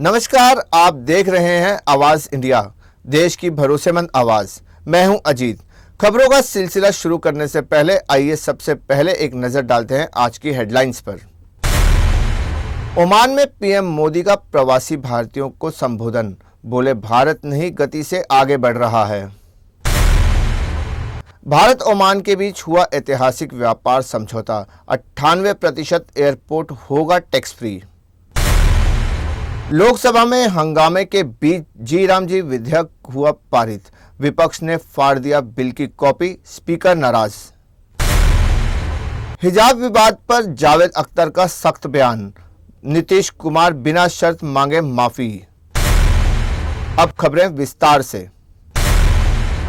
नमस्कार, आप देख रहे हैं आवाज इंडिया, देश की भरोसेमंद आवाज। मैं हूं अजीत। खबरों का सिलसिला शुरू करने से पहले आइए सबसे पहले एक नजर डालते हैं आज की हेडलाइंस पर। ओमान में पीएम मोदी का प्रवासी भारतीयों को संबोधन, बोले भारत नई गति से आगे बढ़ रहा है। भारत ओमान के बीच हुआ ऐतिहासिक व्यापार समझौता, 98% एयरपोर्ट होगा टैक्स फ्री। लोकसभा में हंगामे के बीच जी राम जी विधेयक हुआ पारित, विपक्ष ने फाड़ दिया बिल की कॉपी, स्पीकर नाराज। हिजाब विवाद पर जावेद अख्तर का सख्त बयान, नीतीश कुमार बिना शर्त मांगे माफी। अब खबरें विस्तार से।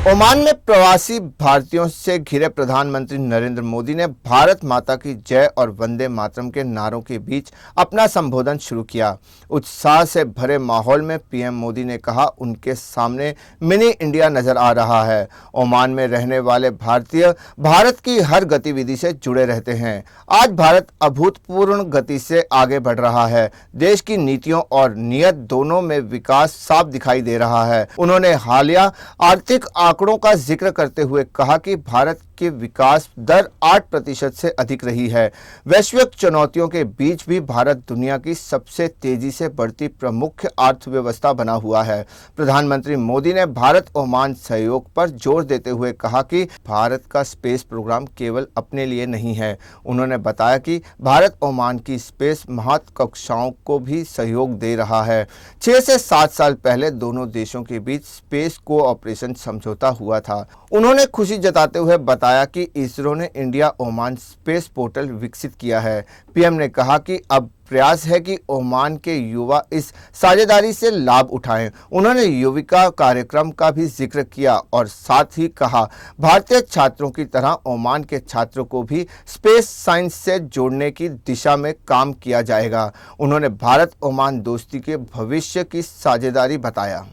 ओमान में प्रवासी भारतीयों से घिरे प्रधानमंत्री नरेंद्र मोदी ने भारत माता की जय और वंदे मातरम के नारों के बीच अपना संबोधन शुरू किया। उत्साह से भरे माहौल में पीएम मोदी ने कहा, उनके सामने मिनी इंडिया नजर आ रहा है। ओमान में रहने वाले भारतीय भारत की हर गतिविधि से जुड़े रहते हैं। आज भारत अभूतपूर्व गति से आगे बढ़ रहा है। देश की नीतियों और नीयत दोनों में विकास साफ दिखाई दे रहा है। उन्होंने हालिया आर्थिक आंकड़ों का जिक्र करते हुए कहा कि भारत की विकास दर 8% से अधिक रही है। वैश्विक चुनौतियों के बीच भी भारत दुनिया की सबसे तेजी से बढ़ती प्रमुख अर्थव्यवस्था बना हुआ है। प्रधानमंत्री मोदी ने भारत ओमान सहयोग पर जोर देते हुए कहा कि भारत का स्पेस प्रोग्राम केवल अपने लिए नहीं है। उन्होंने बताया कि भारत ओमान की स्पेस महत्वाकांक्षाओं को भी सहयोग दे रहा है। 6 से 7 साल पहले दोनों देशों के बीच स्पेस कोऑपरेशन समझौता हुआ था। उन्होंने खुशी जताते हुए बताया कि इसरो ने इंडिया ओमान स्पेस पोर्टल विकसित किया है। पीएम ने कहा कि अब प्रयास है कि ओमान के युवा इस साझेदारी से लाभ उठाएं। उन्होंने युविका कार्यक्रम का भी जिक्र किया और साथ ही कहा, भारतीय छात्रों की तरह ओमान के छात्रों को भी स्पेस साइंस से जोड़ने की दिशा में काम किया जाएगा। उन्होंने भारत ओमान दोस्ती के भविष्य की साझेदारी बताया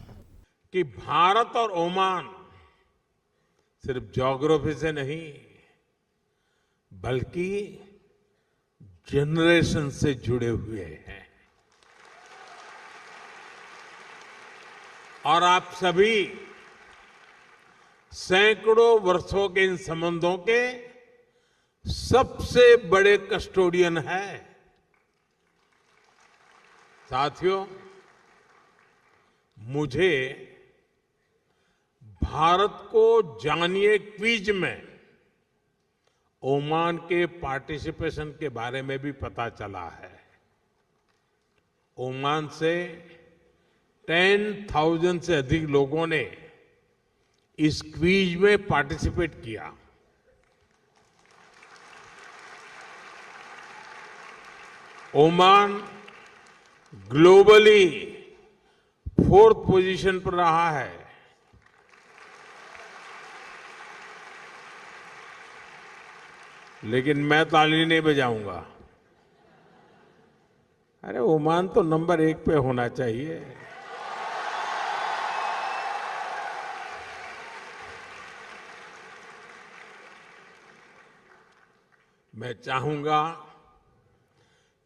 कि भारत और ओमान सिर्फ ज्योग्राफी से नहीं बल्कि जनरेशन से जुड़े हुए हैं। और आप सभी सैकड़ों वर्षों के इन संबंधों के सबसे बड़े कस्टोडियन हैं। साथियों, मुझे भारत को जानिए क्विज में ओमान के पार्टिसिपेशन के बारे में भी पता चला है। ओमान से 10,000 से अधिक लोगों ने इस क्विज में पार्टिसिपेट किया। ओमान ग्लोबली 4th पोजीशन पर रहा है। लेकिन मैं ताली नहीं बजाऊंगा। अरे ओमान तो नंबर 1 पे होना चाहिए। मैं चाहूंगा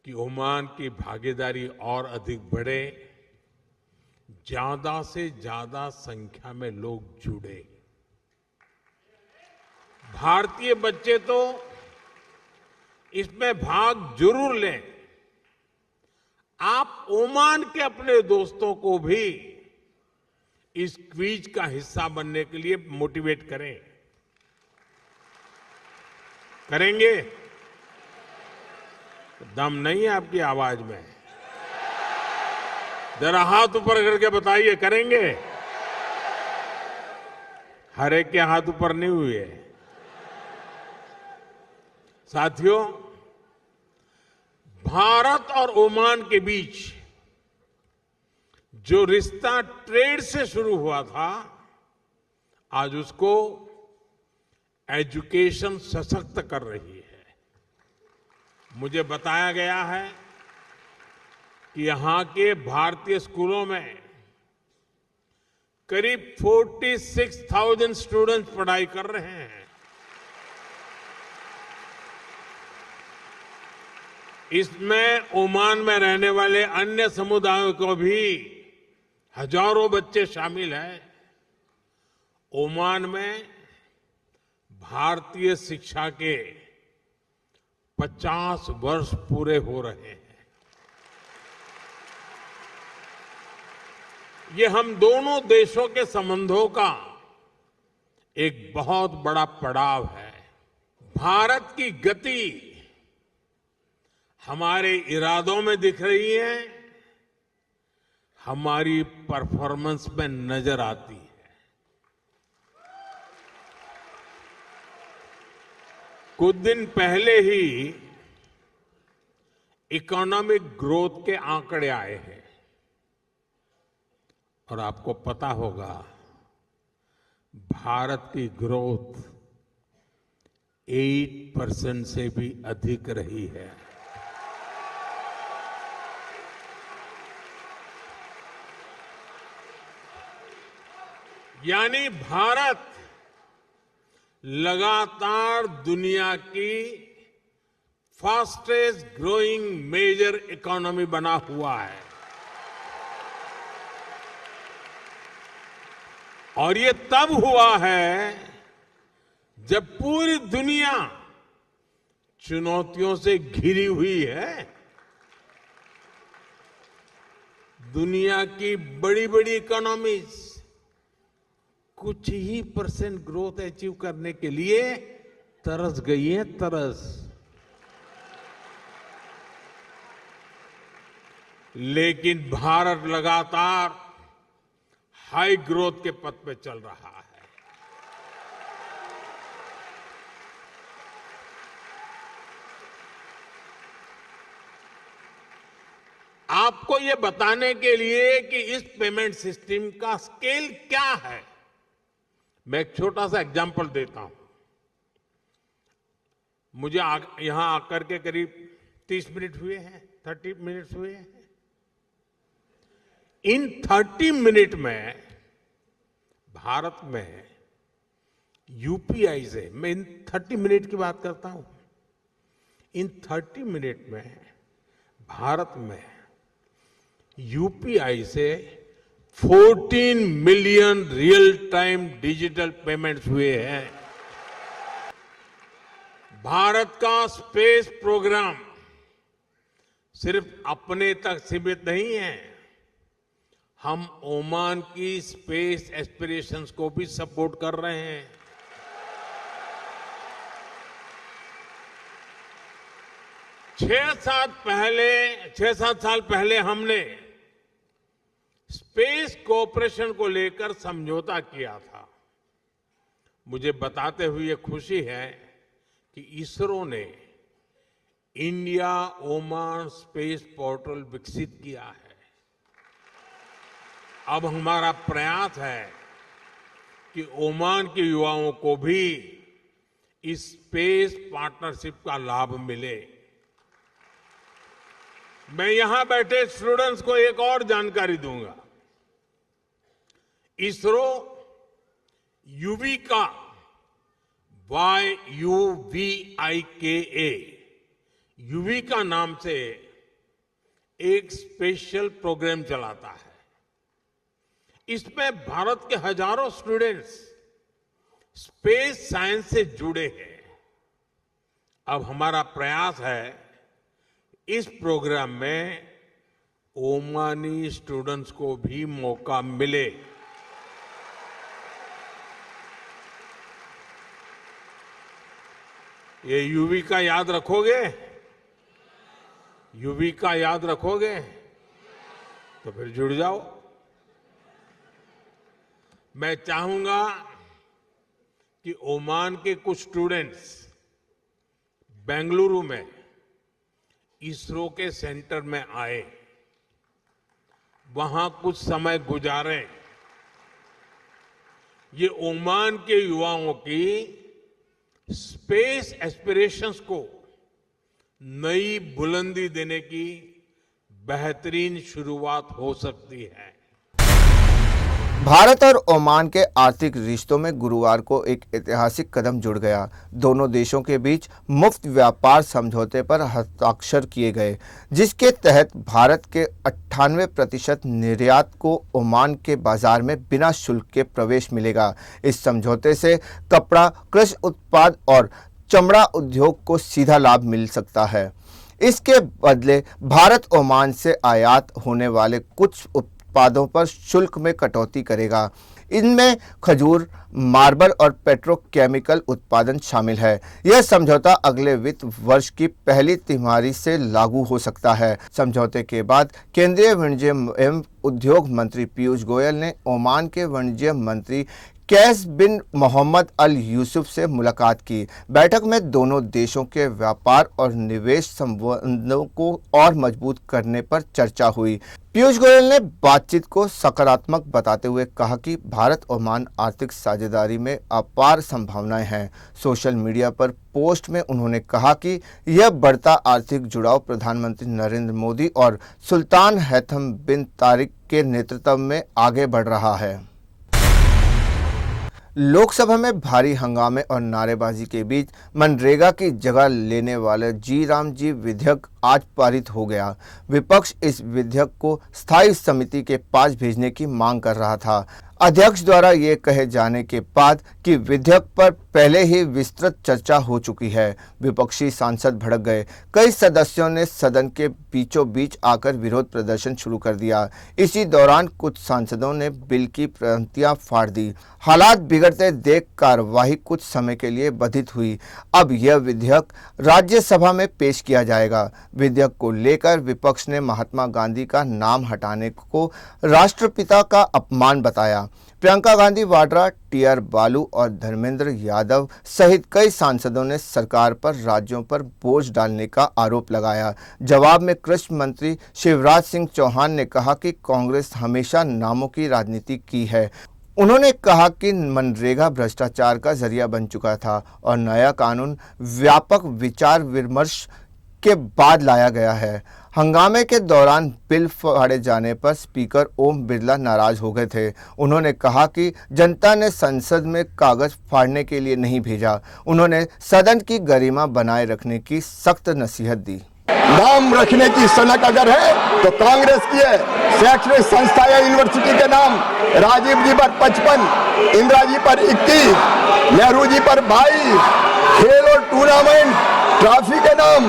कि ओमान की भागीदारी और अधिक बढ़े, ज्यादा से ज्यादा संख्या में लोग जुड़े। भारतीय बच्चे तो इसमें भाग जरूर लें। आप ओमान के अपने दोस्तों को भी इस क्विज का हिस्सा बनने के लिए मोटिवेट करें। करेंगे? दम नहीं है आपकी आवाज में। जरा हाथ ऊपर करके बताइए, करेंगे? हर एक के हाथ ऊपर नहीं हुए। साथियों, भारत और ओमान के बीच जो रिश्ता ट्रेड से शुरू हुआ था, आज उसको एजुकेशन सशक्त कर रही है। मुझे बताया गया है कि यहां के भारतीय स्कूलों में करीब 46,000 स्टूडेंट्स पढ़ाई कर रहे हैं। इसमें ओमान में रहने वाले अन्य समुदायों को भी हजारों बच्चे शामिल हैं। ओमान में भारतीय शिक्षा के 50 वर्ष पूरे हो रहे हैं। ये हम दोनों देशों के संबंधों का एक बहुत बड़ा पड़ाव है। भारत की गति हमारे इरादों में दिख रही है, हमारी परफॉर्मेंस में नजर आती है। कुछ दिन पहले ही इकोनॉमिक ग्रोथ के आंकड़े आए हैं और आपको पता होगा भारत की ग्रोथ 8% से भी अधिक रही है। यानी भारत लगातार दुनिया की फास्टेस्ट ग्रोइंग मेजर इकोनॉमी बना हुआ है और ये तब हुआ है जब पूरी दुनिया चुनौतियों से घिरी हुई है। दुनिया की बड़ी बड़ी इकोनॉमीज कुछ ही % ग्रोथ अचीव करने के लिए तरस गई है, तरस। लेकिन भारत लगातार हाई ग्रोथ के पथ पे चल रहा है। आपको ये बताने के लिए कि इस पेमेंट सिस्टम का स्केल क्या है, मैं एक छोटा सा एग्जांपल देता हूं। मुझे यहां आकर के करीब 30 मिनट हुए हैं, 30 मिनट्स हुए हैं। इन 30 मिनट में भारत में यूपीआई से, मैं इन 30 मिनट की बात करता हूं, इन 30 मिनट में भारत में यूपीआई से 14 million real time digital payments हुए हैं। भारत का स्पेस प्रोग्राम सिर्फ अपने तक सीमित नहीं है, हम ओमान की स्पेस एस्पिरेशंस को भी सपोर्ट कर रहे हैं। छह सात साल पहले हमने स्पेस कोऑपरेशन को लेकर समझौता किया था। मुझे बताते हुए खुशी है कि इसरो ने इंडिया ओमान स्पेस पोर्टल विकसित किया है। अब हमारा प्रयास है कि ओमान के युवाओं को भी इस स्पेस पार्टनरशिप का लाभ मिले। मैं यहां बैठे स्टूडेंट्स को एक और जानकारी दूंगा। इसरो युविका YUVIKA युविका नाम से एक स्पेशल प्रोग्राम चलाता है। इसमें भारत के हजारों स्टूडेंट्स स्पेस साइंस से जुड़े हैं। अब हमारा प्रयास है इस प्रोग्राम में ओमानी स्टूडेंट्स को भी मौका मिले। ये युविका याद रखोगे? युविका याद रखोगे? तो फिर जुड़ जाओ। मैं चाहूंगा कि ओमान के कुछ स्टूडेंट्स बेंगलुरु में इसरो के सेंटर में आए, वहां कुछ समय गुजारें। ये ओमान के युवाओं की स्पेस एस्पिरेशंस को नई बुलंदी देने की बेहतरीन शुरुआत हो सकती है। भारत और ओमान के आर्थिक रिश्तों में गुरुवार को एक ऐतिहासिक कदम जुड़ गया। दोनों देशों के बीच मुफ्त व्यापार समझौते पर हस्ताक्षर किए गए, जिसके तहत भारत के 98% निर्यात को ओमान के बाजार में बिना शुल्क के प्रवेश मिलेगा। इस समझौते से कपड़ा, कृषि उत्पाद और चमड़ा उद्योग को सीधा लाभ मिल सकता है। इसके बदले भारत ओमान से आयात होने वाले कुछ उत्पादों पर शुल्क में कटौती करेगा। इनमें खजूर, मार्बल और पेट्रोकेमिकल उत्पादन शामिल है। यह समझौता अगले वित्त वर्ष की पहली तिमाही से लागू हो सकता है। समझौते के बाद केंद्रीय वाणिज्य एवं उद्योग मंत्री पीयूष गोयल ने ओमान के वाणिज्य मंत्री कैस बिन मोहम्मद अल यूसुफ से मुलाकात की। बैठक में दोनों देशों के व्यापार और निवेश संबंधों को और मजबूत करने पर चर्चा हुई। पीयूष गोयल ने बातचीत को सकारात्मक बताते हुए कहा कि भारत ओमान आर्थिक साझेदारी में अपार संभावनाएं हैं। सोशल मीडिया पर पोस्ट में उन्होंने कहा कि यह बढ़ता आर्थिक जुड़ाव प्रधानमंत्री नरेंद्र मोदी और सुल्तान हैथम बिन तारिक के नेतृत्व में आगे बढ़ रहा है। लोकसभा में भारी हंगामे और नारेबाजी के बीच मनरेगा की जगह लेने वाले जी राम जी विधेयक आज पारित हो गया। विपक्ष इस विधेयक को स्थायी समिति के पास भेजने की मांग कर रहा था। अध्यक्ष द्वारा ये कहे जाने के बाद कि विधेयक पर पहले ही विस्तृत चर्चा हो चुकी है, विपक्षी सांसद भड़क गए। कई सदस्यों ने सदन के बीचों बीच आकर विरोध प्रदर्शन शुरू कर दिया। इसी दौरान कुछ सांसदों ने बिल की पंक्तियां फाड़ दी। हालात बिगड़ते देख कार्यवाही कुछ समय के लिए बाधित हुई। अब यह विधेयक राज्यसभा में पेश किया जाएगा। विधेयक को लेकर विपक्ष ने महात्मा गांधी का नाम हटाने को राष्ट्रपिता का अपमान बताया। प्रियंका गांधी वाड्रा, टी.आर. बालू और धर्मेंद्र यादव सहित कई सांसदों ने सरकार पर राज्यों पर बोझ डालने का आरोप लगाया। जवाब में कृषि मंत्री शिवराज सिंह चौहान ने कहा कि कांग्रेस हमेशा नामों की राजनीति की है। उन्होंने कहा कि मनरेगा भ्रष्टाचार का जरिया बन चुका था और नया कानून व्यापक विचार विमर्श के बाद लाया गया है। हंगामे के दौरान बिल फाड़े जाने पर स्पीकर ओम बिरला नाराज हो गए थे। उन्होंने कहा कि जनता ने संसद में कागज फाड़ने के लिए नहीं भेजा। उन्होंने सदन की गरिमा बनाए रखने की सख्त नसीहत दी। नाम रखने की सनक अगर है तो कांग्रेस की है। शैक्षणिक संस्था या यूनिवर्सिटी के नाम राजीव जी पर 55, इंदिरा जी पर 21, नेहरू जी पर 22, खेल और टूर्नामेंट ट्रॉफी के नाम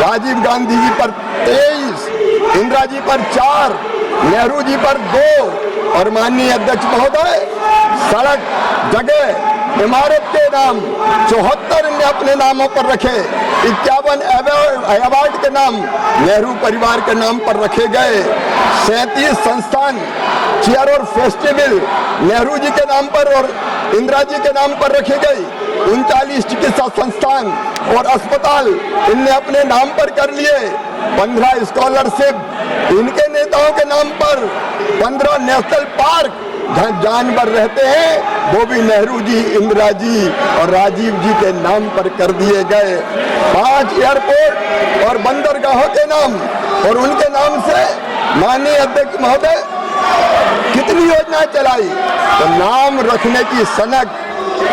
राजीव गांधी जी पर 23, इंदिरा जी पर 4, नेहरू जी पर 2 और माननीय अध्यक्ष महोदय सड़क, जगह, इमारत के नाम 74 ने अपने नामों पर रखे। 51 अवार्ड के नाम नेहरू परिवार के नाम पर रखे गए। 37 संस्थान, चेयर और फेस्टिवल नेहरू जी के नाम पर और इंदिरा जी के नाम पर रखे गए। 39 चिकित्सा संस्थान और अस्पताल इनने अपने नाम पर कर लिए। 15 स्कॉलरशिप इनके नेताओं के नाम पर। 15 नेशनल पार्क जहाँ जानवर रहते हैं वो भी नेहरू जी, इंदिरा जी और राजीव जी के नाम पर कर दिए गए। 5 एयरपोर्ट और बंदरगाहों के नाम और उनके नाम से माननीय अध्यक्ष महोदय कितनी योजनाएं चलाई। तो नाम रखने की सनक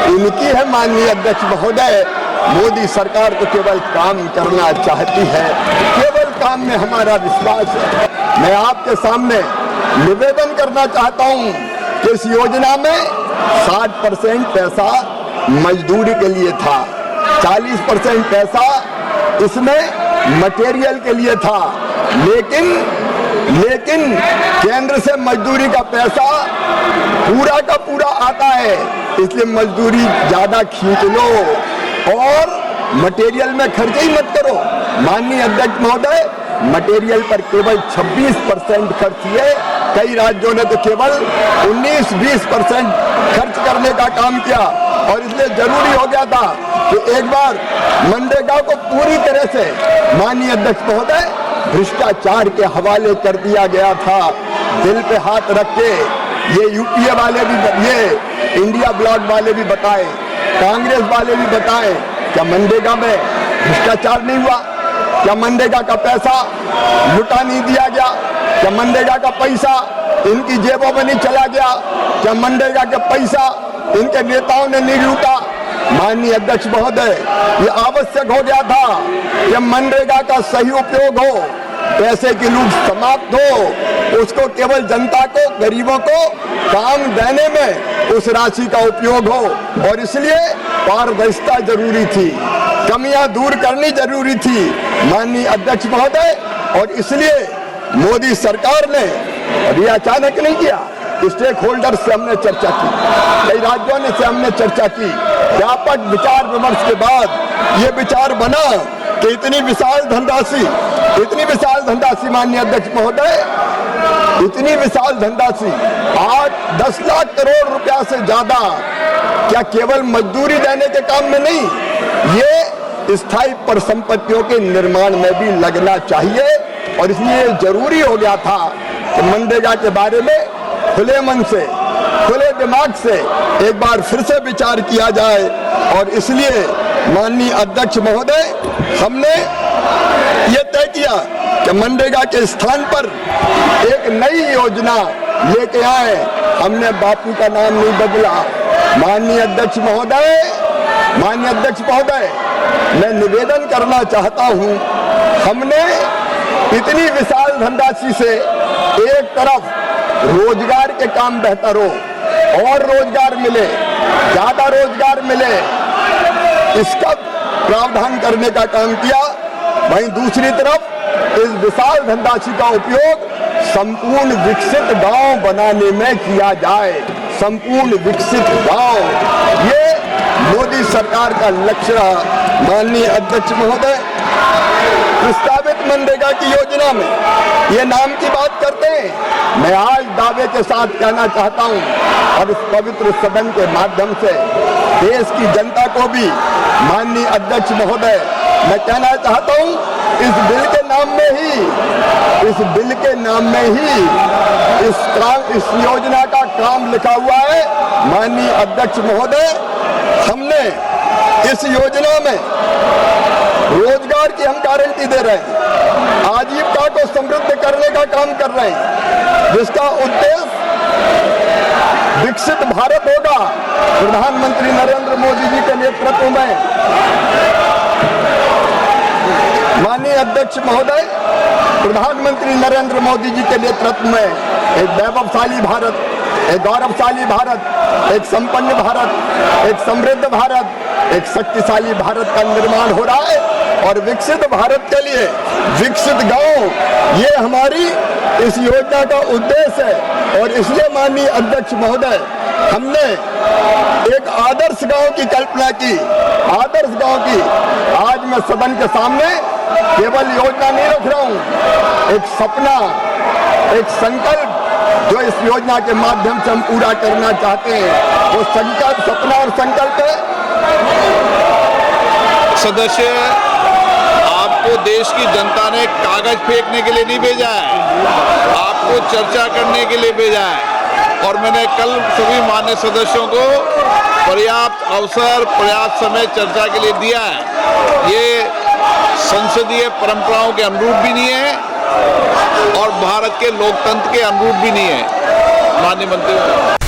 इनकी है माननीय अध्यक्ष महोदय। मोदी सरकार तो केवल काम करना चाहती है, केवल काम में हमारा विश्वास है। मैं आपके सामने निवेदन करना चाहता हूं कि इस योजना में 60% पैसा मजदूरी के लिए था, 40% पैसा इसमें मटेरियल के लिए था, लेकिन केंद्र से मजदूरी का पैसा पूरा का पूरा आता है, इसलिए मजदूरी ज्यादा खींच लो और मटेरियल में खर्च ही मत करो। माननीय अध्यक्ष महोदय, मटेरियल पर केवल 26% खर्च किए। कई राज्यों ने तो केवल 19-20% खर्च करने का काम किया और इसलिए जरूरी हो गया था कि एक बार मनरेगा को पूरी तरह से माननीय अध्यक्ष महोदय भ्रष्टाचार के हवाले कर दिया गया था। दिल पे हाथ रख के ये यूपीए वाले भी, ये इंडिया ब्लॉक वाले भी बताएं, कांग्रेस वाले भी बताएं, क्या मनरेगा में भ्रष्टाचार नहीं हुआ? क्या मनरेगा का पैसा लुटा नहीं दिया गया? क्या मनरेगा का पैसा इनकी जेबों में नहीं चला गया? क्या मनरेगा के पैसा इनके नेताओं ने नहीं लूटा? माननीय अध्यक्ष महोदय, ये आवश्यक हो गया था कि मनरेगा का सही उपयोग हो, पैसे की लूट समाप्त हो, उसको केवल जनता को, गरीबों को काम देने में उस राशि का उपयोग हो, और इसलिए पारदर्शिता जरूरी थी, कमियां दूर करनी जरूरी थी माननीय अध्यक्ष महोदय। और इसलिए मोदी सरकार ने, और ये अचानक नहीं किया, स्टेक होल्डर से हमने चर्चा की, कई राज्यों ने से हमने चर्चा की, व्यापक विचार विमर्श के बाद ये विचार बना कि इतनी विशाल धनराशि माननीय अध्यक्ष महोदय, इतनी विशाल धनराशि 8-10 लाख करोड़ रुपया से ज्यादा क्या केवल मजदूरी देने के काम में नहीं, ये स्थायी परिसंपत्तियों के निर्माण में भी लगना चाहिए। और इसलिए जरूरी हो गया था कि मनरेगा के बारे में खुले मन से, खुले दिमाग से एक बार फिर से विचार किया जाए। और इसलिए माननीय अध्यक्ष महोदय, हमने ये तय किया कि मनरेगा के स्थान पर एक नई योजना लेके आए। हमने बापू का नाम नहीं बदला। माननीय अध्यक्ष महोदय, मैं निवेदन करना चाहता हूं, हमने इतनी विशाल धनराशि से एक तरफ रोजगार के काम बेहतर हो और रोजगार मिले, ज्यादा रोजगार मिले, इसका प्रावधान करने का काम किया। वहीं दूसरी तरफ इस विशाल धनराशि का उपयोग संपूर्ण विकसित गांव बनाने में किया जाए। संपूर्ण विकसित गांव, ये मोदी सरकार का लक्ष्य रहा। माननीय अध्यक्ष महोदय, प्रस्तावित मनरेगा की योजना में ये नाम की बात करते हैं। मैं आज दावे के साथ कहना चाहता हूं और इस पवित्र सदन के माध्यम से देश की जनता को भी, माननीय अध्यक्ष महोदय, मैं कहना चाहता हूं, इस बिल के नाम में ही इस योजना का काम लिखा हुआ है। माननीय अध्यक्ष महोदय, हमने इस योजना में रोजगार की हम गारंटी दे रहे हैं, आजीविका को समृद्ध करने का काम कर रहे हैं, जिसका उद्देश्य विकसित भारत होगा। प्रधानमंत्री नरेंद्र मोदी जी के नेतृत्व में, माननीय अध्यक्ष महोदय, प्रधानमंत्री नरेंद्र मोदी जी के नेतृत्व में एक वैभवशाली भारत, एक गौरवशाली भारत, एक संपन्न भारत, एक समृद्ध भारत, एक शक्तिशाली भारत का निर्माण हो रहा है। और विकसित भारत के लिए विकसित गांव, ये हमारी इस योजना का उद्देश्य है। और इसलिए माननीय अध्यक्ष महोदय, हमने एक आदर्श गांव की कल्पना की, आदर्श गांव की। आज मैं सदन के सामने केवल योजना नहीं रख रहा हूं, एक सपना, एक संकल्प जो इस योजना के माध्यम से हम पूरा करना चाहते हैं, वो संकल्प, सपना और संकल्प है। सदस्य, आपको देश की जनता ने कागज फेंकने के लिए नहीं भेजा है, आपको चर्चा करने के लिए भेजा है। और मैंने कल सभी मान्य सदस्यों को पर्याप्त अवसर, पर्याप्त समय चर्चा के लिए दिया है। ये संसदीय परंपराओं के अनुरूप भी नहीं है और भारत के लोकतंत्र के अनुरूप भी नहीं है। माननीय मंत्री,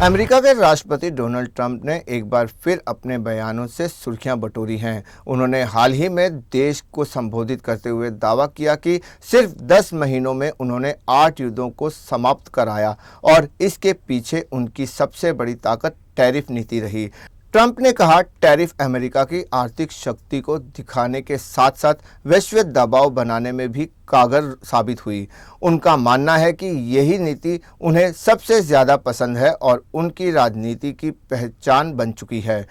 अमेरिका के राष्ट्रपति डोनाल्ड ट्रंप ने एक बार फिर अपने बयानों से सुर्खियां बटोरी हैं। उन्होंने हाल ही में देश को संबोधित करते हुए दावा किया कि सिर्फ 10 महीनों में उन्होंने 8 युद्धों को समाप्त कराया और इसके पीछे उनकी सबसे बड़ी ताकत टैरिफ नीति रही। ट्रंप ने कहा, टैरिफ अमेरिका की आर्थिक शक्ति को दिखाने के साथ साथ वैश्विक दबाव बनाने में भी कारगर साबित हुई। उनका मानना है कि यही नीति उन्हें सबसे ज़्यादा पसंद है और उनकी राजनीति की पहचान बन चुकी है।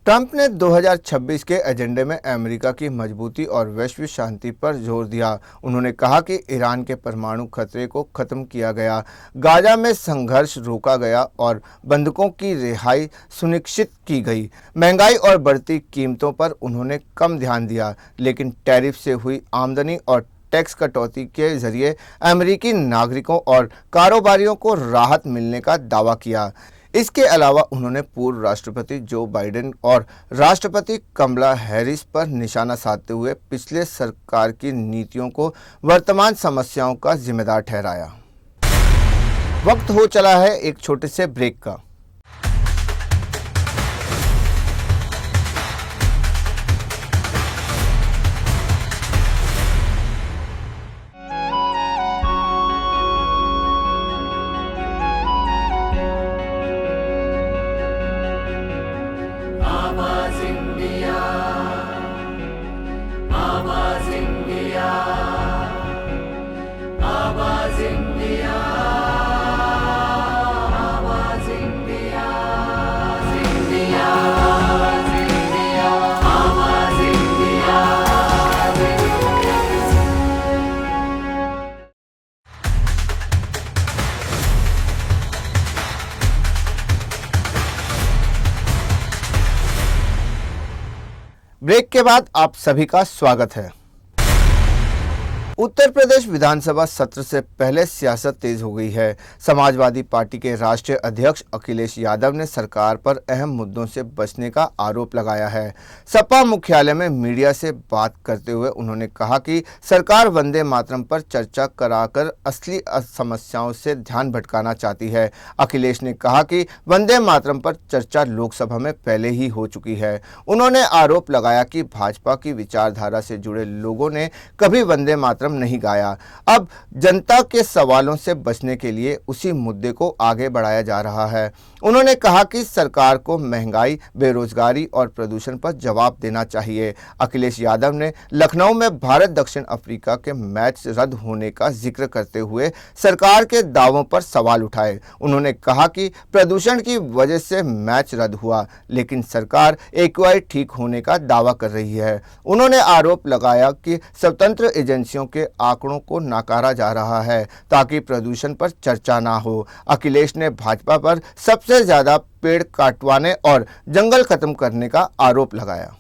ट्रंप ने 2026 के एजेंडे में अमेरिका की मजबूती और वैश्विक शांति पर जोर दिया। उन्होंने कहा कि ईरान के परमाणु खतरे को खत्म किया गया, गाजा में संघर्ष रोका गया और बंधकों की रिहाई सुनिश्चित की गई। महंगाई और बढ़ती कीमतों पर उन्होंने कम ध्यान दिया, लेकिन टैरिफ से हुई आमदनी और टैक्स कटौती के जरिए अमेरिकी नागरिकों और कारोबारियों को राहत मिलने का दावा किया। इसके अलावा उन्होंने पूर्व राष्ट्रपति जो बाइडेन और राष्ट्रपति कमला हैरिस पर निशाना साधते हुए पिछले सरकार की नीतियों को वर्तमान समस्याओं का जिम्मेदार ठहराया। वक्त हो चला है एक छोटे से ब्रेक का। ब्रेक के बाद आप सभी का स्वागत है। उत्तर प्रदेश विधानसभा सत्र से पहले सियासत तेज हो गई है। समाजवादी पार्टी के राष्ट्रीय अध्यक्ष अखिलेश यादव ने सरकार पर अहम मुद्दों से बचने का आरोप लगाया है। सपा मुख्यालय में मीडिया से बात करते हुए उन्होंने कहा कि सरकार वंदे मातरम पर चर्चा कराकर असली समस्याओं से ध्यान भटकाना चाहती है। अखिलेश ने कहा कि वंदे मातरम पर चर्चा लोकसभा में पहले ही हो चुकी है। उन्होंने आरोप लगाया कि भाजपा की विचारधारा से जुड़े लोगों ने कभी वंदे मातरम नहीं गाया। अब जनता के सवालों से बचने के लिए उसी मुद्दे को आगे बढ़ाया जा रहा है। उन्होंने कहा कि सरकार को महंगाई, बेरोजगारी और प्रदूषण पर जवाब देना चाहिए। अखिलेश यादव ने लखनऊ में भारत दक्षिण अफ्रीका के मैच रद्द होने का जिक्र करते हुए सरकार के दावों पर सवाल उठाए। उन्होंने कहा कि प्रदूषण की वजह से मैच रद्द हुआ, लेकिन सरकार एक्वाई ठीक होने का दावा कर रही है। उन्होंने आरोप लगाया कि स्वतंत्र एजेंसियों के आंकड़ों को नकारा जा रहा है ताकि प्रदूषण पर चर्चा ना हो। अखिलेश ने भाजपा पर सबसे ज्यादा पेड़ काटवाने और जंगल खत्म करने का आरोप लगाया।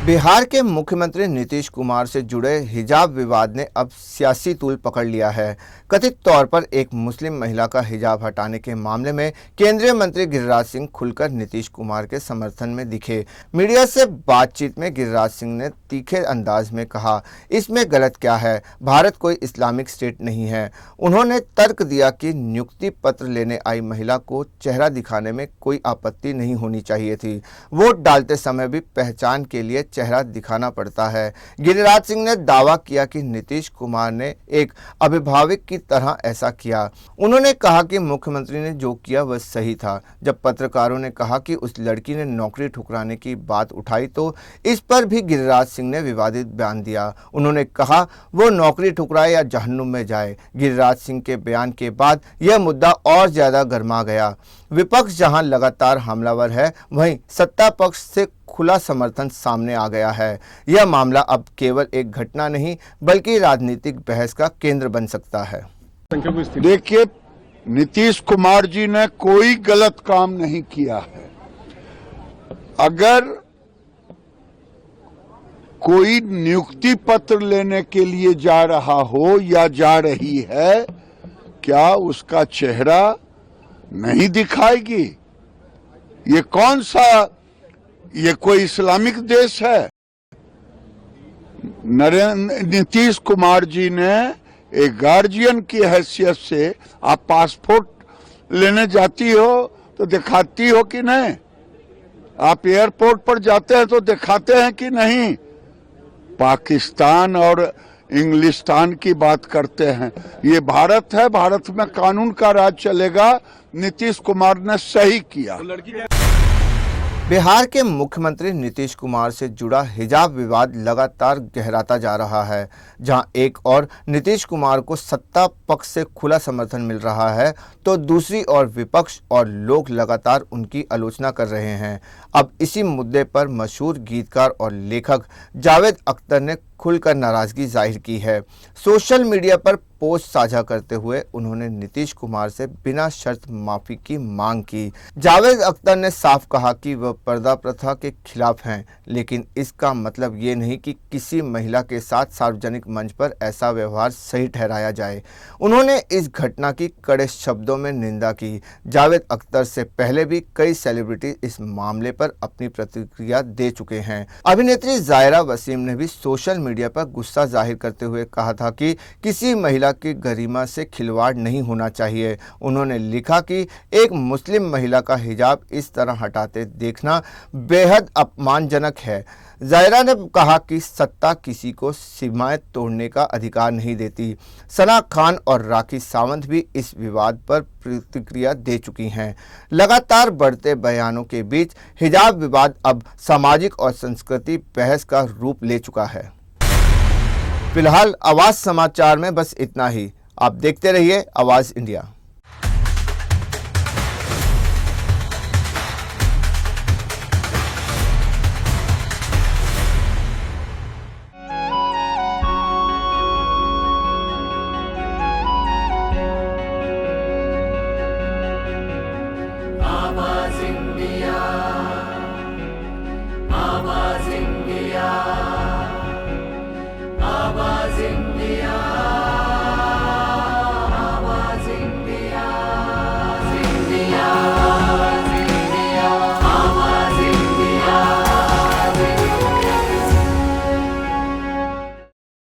बिहार के मुख्यमंत्री नीतीश कुमार से जुड़े हिजाब विवाद ने अब सियासी तूल पकड़ लिया है। कथित तौर पर एक मुस्लिम महिला का हिजाब हटाने के मामले में केंद्रीय मंत्री गिरिराज सिंह खुलकर नीतीश कुमार के समर्थन में दिखे। मीडिया से बातचीत में गिरिराज सिंह ने तीखे अंदाज में कहा, इसमें गलत क्या है, भारत कोई इस्लामिक स्टेट नहीं है। उन्होंने तर्क दिया कि नियुक्ति पत्र लेने आई महिला को चेहरा दिखाने में कोई आपत्ति नहीं होनी चाहिए थी। वोट डालते समय भी पहचान के लिए चेहरा दिखाना पड़ता है। गिरिराज सिंह ने दावा किया कि नीतीश कुमार ने एक अभिभावक की तरह ऐसा किया। उन्होंने कहा कि मुख्यमंत्री ने जो किया वह सही था। जब पत्रकारों ने कहा कि उस लड़की ने नौकरी ठुकराने की बात उठाई तो इस पर भी गिरिराज सिंह ने विवादित बयान दिया। उन्होंने कहा वो नौकरी ठुकराए या जहन्नुम में जाए। गिरिराज सिंह के बयान के बाद यह मुद्दा और ज्यादा गर्मा गया। विपक्ष जहां लगातार हमलावर है, वहीं सत्ता पक्ष से खुला समर्थन सामने आ गया है। यह मामला अब केवल एक घटना नहीं बल्कि राजनीतिक बहस का केंद्र बन सकता है। देखिए, नीतीश कुमार जी ने कोई गलत काम नहीं किया है। अगर कोई नियुक्ति पत्र लेने के लिए जा रहा हो या जा रही है, क्या उसका चेहरा नहीं दिखाएगी? ये कौन सा, ये कोई इस्लामिक देश है? नीतीश कुमार जी ने एक गार्जियन की हैसियत से, आप पासपोर्ट लेने जाती हो तो दिखाती हो कि नहीं? आप एयरपोर्ट पर जाते हैं तो दिखाते हैं कि नहीं? पाकिस्तान और इंग्लिस्तान की बात करते हैं। ये भारत है, भारत में कानून का राज चलेगा। नीतीश कुमार ने सही किया। बिहार के मुख्यमंत्री नीतीश कुमार से जुड़ा हिजाब विवाद लगातार गहराता जा रहा है। जहां एक और नीतीश कुमार को सत्ता पक्ष से खुला समर्थन मिल रहा है तो दूसरी ओर विपक्ष और लोग लगातार उनकी आलोचना कर रहे हैं। अब इसी मुद्दे पर मशहूर गीतकार और लेखक जावेद अख्तर ने खुलकर नाराजगी जाहिर की है। सोशल मीडिया पर पोस्ट साझा करते हुए उन्होंने नीतीश कुमार से बिना शर्त माफी की मांग की। जावेद अख्तर ने साफ कहा कि वह पर्दा प्रथा के खिलाफ हैं, लेकिन इसका मतलब ये नहीं कि किसी महिला के साथ सार्वजनिक मंच पर ऐसा व्यवहार सही ठहराया जाए। उन्होंने इस घटना की कड़े शब्दों में निंदा की। जावेद अख्तर से पहले भी कई सेलिब्रिटी इस मामले पर अपनी प्रतिक्रिया दे चुके हैं। अभिनेत्री जायरा वसीम ने भी सोशल मीडिया पर गुस्सा जाहिर करते हुए कहा था कि किसी महिला की गरिमा से खिलवाड़ नहीं होना चाहिए। उन्होंने लिखा कि एक मुस्लिम महिला का हिजाब इस तरह हटाते देखना बेहद अपमानजनक है। जायरा ने कहा कि सत्ता किसी को सीमाएं तोड़ने का अधिकार नहीं देती। सना खान और राखी सावंत भी इस विवाद पर प्रतिक्रिया दे चुकी हैं। लगातार बढ़ते बयानों के बीच हिजाब विवाद अब सामाजिक और संस्कृति बहस का रूप ले चुका है। फिलहाल आवाज समाचार में बस इतना ही। आप देखते रहिए आवाज इंडिया।